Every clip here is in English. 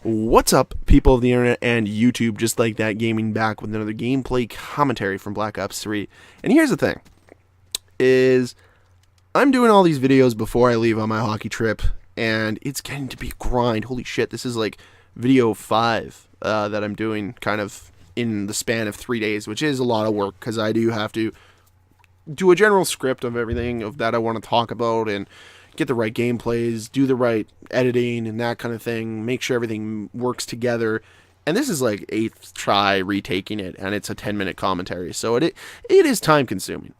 What's up, people of the internet and YouTube, just like that, gaming back with another gameplay commentary from Black Ops 3. And here's the thing, is I'm doing all these videos before I leave on my hockey trip, and it's getting to be a grind. Holy shit, this is like video 5 that I'm doing kind of in the span of 3 days, which is a lot of work, because I do have to do a general script of everything of that I want to talk about, and get the right gameplays, do the right editing and that kind of thing, make sure everything works together. And this is like 8th try retaking it, and it's a 10-minute commentary, so it is time consuming.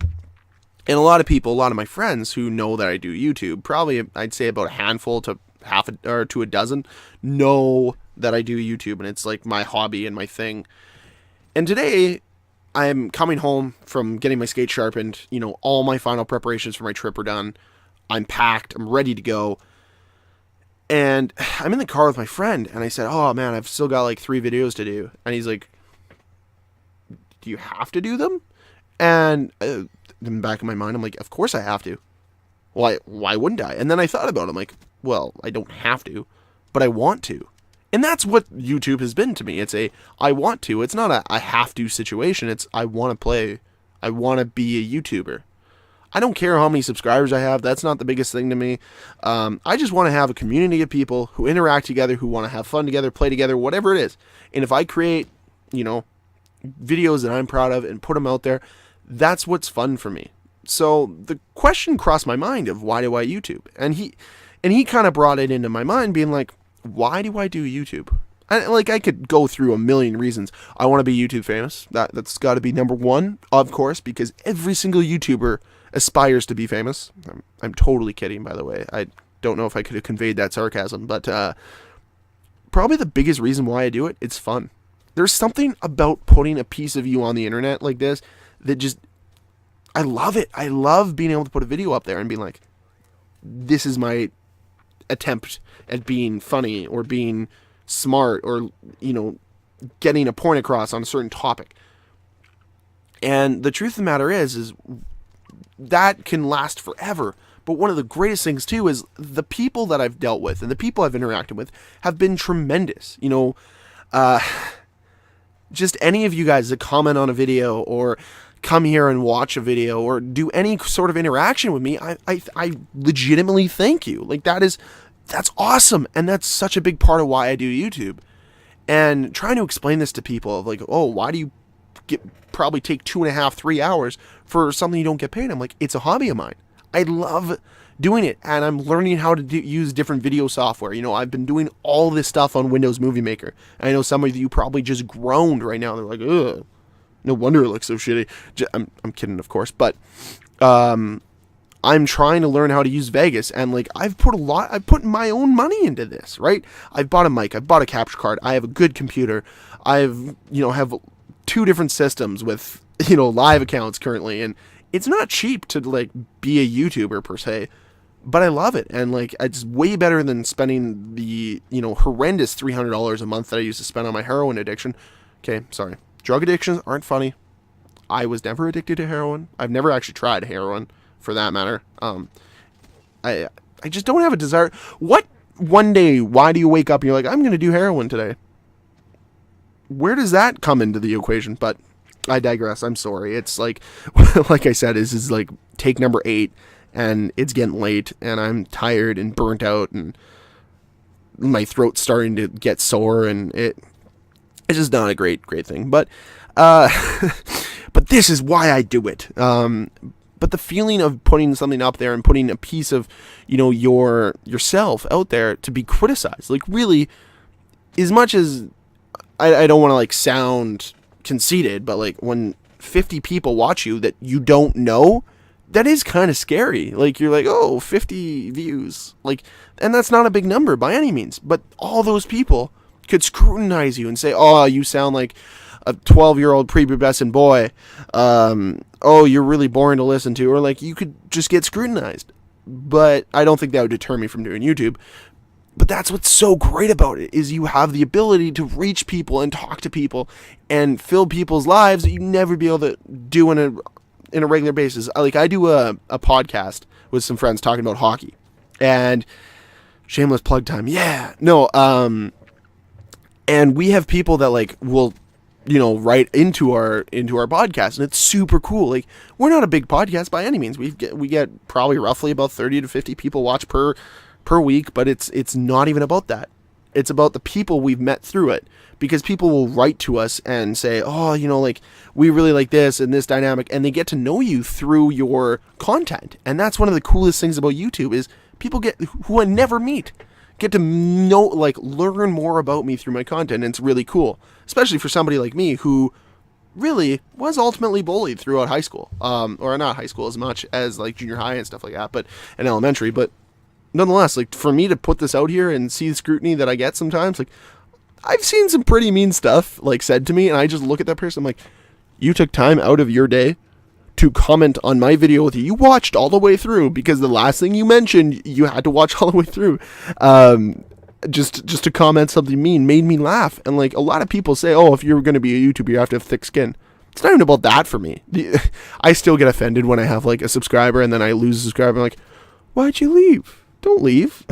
And a lot of people, a lot of my friends who know that I do YouTube, probably I'd say about a handful to a dozen, know that I do YouTube, and it's like my hobby and my thing. And today I'm coming home from getting my skate sharpened. You know, all my final preparations for my trip are done. I'm packed, I'm ready to go, and I'm in the car with my friend, and I said, oh man, I've still got like 3 videos to do, and he's like, do you have to do them? And in the back of my mind, I'm like, of course I have to. Why wouldn't I? And then I thought about it, I'm like, well, I don't have to, but I want to. And that's what YouTube has been to me. It's a, I want to. It's not a I have to situation. It's I want to play. I want to be a YouTuber. I don't care how many subscribers I have. That's not the biggest thing to me. I just want to have a community of people who interact together, who want to have fun together, play together, whatever it is. And if I create, videos that I'm proud of and put them out there, that's what's fun for me. So the question crossed my mind of why do I YouTube? And he kind of brought it into my mind, being like, why do I do YouTube? I could go through a million reasons. I want to be YouTube famous. That's got to be number one, of course, because every single YouTuber aspires to be famous. I'm totally kidding, by the way. I don't know if I could have conveyed that sarcasm, but probably the biggest reason why I do it, it's fun. There's something about putting a piece of you on the internet like this that just, I love it. I love being able to put a video up there and being like, this is my attempt at being funny or being smart or, getting a point across on a certain topic. And the truth of the matter is that can last forever. But one of the greatest things too is the people that I've dealt with and the people I've interacted with have been tremendous. Just any of you guys that comment on a video or come here and watch a video or do any sort of interaction with me, I legitimately thank you. Like that's awesome. And that's such a big part of why I do YouTube. And trying to explain this to people of like, oh, why do you probably take 2.5, 3 hours for something you don't get paid? I'm like, it's a hobby of mine. I love doing it, and I'm learning how to use different video software. I've been doing all this stuff on Windows Movie Maker. And I know some of you probably just groaned right now. They're like, ugh, no wonder it looks so shitty. I'm kidding, of course, but I'm trying to learn how to use Vegas, and like I've put my own money into this, right? I've bought a mic, I've bought a capture card, I have a good computer, I've have 2 different systems with live accounts currently, and it's not cheap to like be a YouTuber per se, but I love it, and like it's way better than spending the horrendous $300 a month that I used to spend on my heroin addiction. Okay, sorry, drug addictions aren't funny. I was never addicted to heroin. I've never actually tried heroin, for that matter. I just don't have a desire. What one day? Why do you wake up and you're like, I'm going to do heroin today? Where does that come into the equation? But I digress. I'm sorry. It's like, like I said, this is like take number 8, and it's getting late, and I'm tired and burnt out, and my throat's starting to get sore, and it's just not a great thing. But but this is why I do it. But the feeling of putting something up there and putting a piece of, yourself out there to be criticized, like really, as much as I don't want to like sound conceited, but like when 50 people watch you that you don't know, that is kind of scary. Like you're like, oh, 50 views, like, and that's not a big number by any means, but all those people could scrutinize you and say, oh, you sound like a 12-year-old prepubescent boy. Oh, you're really boring to listen to. Or like you could just get scrutinized. But I don't think that would deter me from doing YouTube. But that's what's so great about it, is you have the ability to reach people and talk to people and fill people's lives that you'd never be able to do in a regular basis. Like I do a podcast with some friends talking about hockey. And shameless plug time. Yeah. No, And we have people that like will, write into our podcast, and it's super cool. Like, we're not a big podcast by any means. We get probably roughly about 30 to 50 people watch per week, but it's not even about that. It's about the people we've met through it, because people will write to us and say, oh, like, we really like this and this dynamic, and they get to know you through your content. And that's one of the coolest things about YouTube, is people who I never meet get to know, like, learn more about me through my content. And it's really cool, especially for somebody like me who really was ultimately bullied throughout high school, or not high school as much as like junior high and stuff like that, but in elementary. But nonetheless, like, for me to put this out here and see the scrutiny that I get sometimes, like, I've seen some pretty mean stuff like said to me, and I just look at that person, I'm like, you took time out of your day to comment on my video with you. You watched all the way through, because the last thing you mentioned, you had to watch all the way through. Just to comment something mean made me laugh. And like, a lot of people say, oh, if you're going to be a YouTuber, you have to have thick skin. It's not even about that for me. I still get offended when I have like a subscriber and then I lose a subscriber. I'm like, why'd you leave? Don't leave.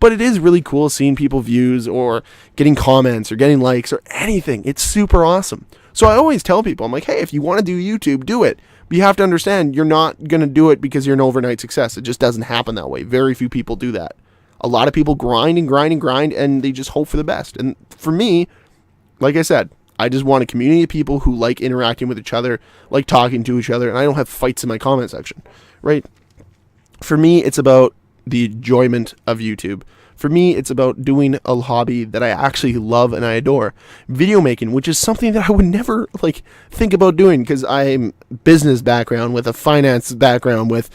But it is really cool seeing people views or getting comments or getting likes or anything. It's super awesome. So I always tell people, I'm like, hey, if you want to do YouTube, do it. But you have to understand, you're not going to do it because you're an overnight success. It just doesn't happen that way. Very few people do that. A lot of people grind and grind and grind, and they just hope for the best. And for me, like I said, I just want a community of people who like interacting with each other, like talking to each other, and I don't have fights in my comment section, right? For me, it's about the enjoyment of YouTube. For me, it's about doing a hobby that I actually love and I adore. Video making, which is something that I would never like think about doing, because I'm business background with a finance background with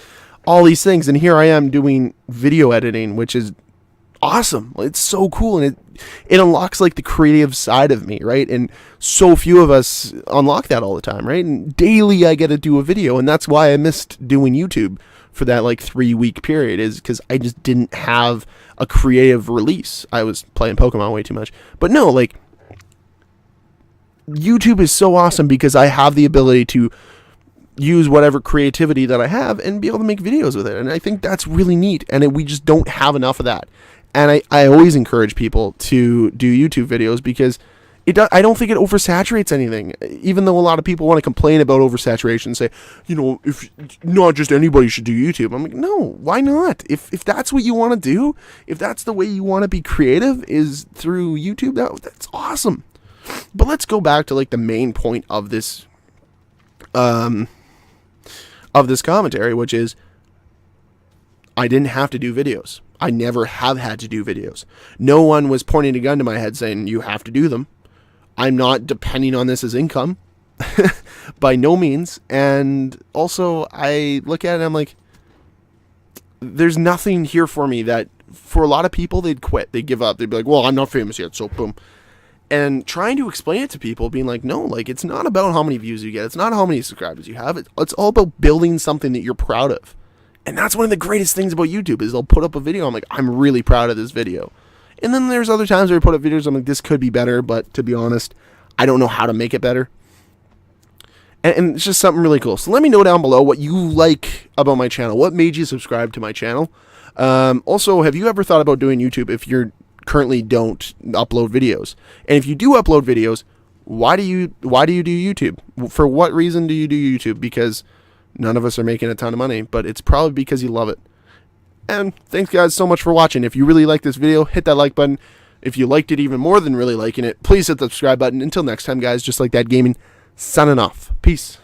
all these things, and here I am doing video editing, which is awesome. It's so cool, and it unlocks like the creative side of me, right? And so few of us unlock that all the time, right? And daily I get to do a video, and that's why I missed doing YouTube for that like 3-week period, is because I just didn't have a creative release. I was playing Pokemon way too much. But no, like, YouTube is so awesome because I have the ability to use whatever creativity that I have and be able to make videos with it. And I think that's really neat. And we just don't have enough of that. And I always encourage people to do YouTube videos, because I don't think it oversaturates anything. Even though a lot of people want to complain about oversaturation and say, if not just anybody should do YouTube. I'm like, no, why not? If that's what you want to do, if that's the way you want to be creative is through YouTube, that's awesome. But let's go back to like the main point of this commentary, which is I didn't have to do videos. I never have had to do videos. No one was pointing a gun to my head saying you have to do them. I'm not depending on this as income by no means. And also I look at it and I'm like, there's nothing here for me that for a lot of people, they'd quit. They'd give up. They'd be like, well, I'm not famous yet, so boom. And trying to explain it to people, being like, no, like, it's not about how many views you get. It's not how many subscribers you have. It's all about building something that you're proud of. And that's one of the greatest things about YouTube, is they'll put up a video. I'm like, I'm really proud of this video. And then there's other times where I put up videos, I'm like, this could be better, but to be honest, I don't know how to make it better. And it's just something really cool. So let me know down below what you like about my channel. What made you subscribe to my channel? Also, have you ever thought about doing YouTube if you're currently don't upload videos? And if you do upload videos, why do you do YouTube? For what reason do you do YouTube? Because none of us are making a ton of money, but it's probably because you love it. And thanks guys so much for watching. If you really like this video, hit that like button. If you liked it even more than really liking it, please hit the subscribe button. Until next time guys, just like that gaming, signing off. Peace.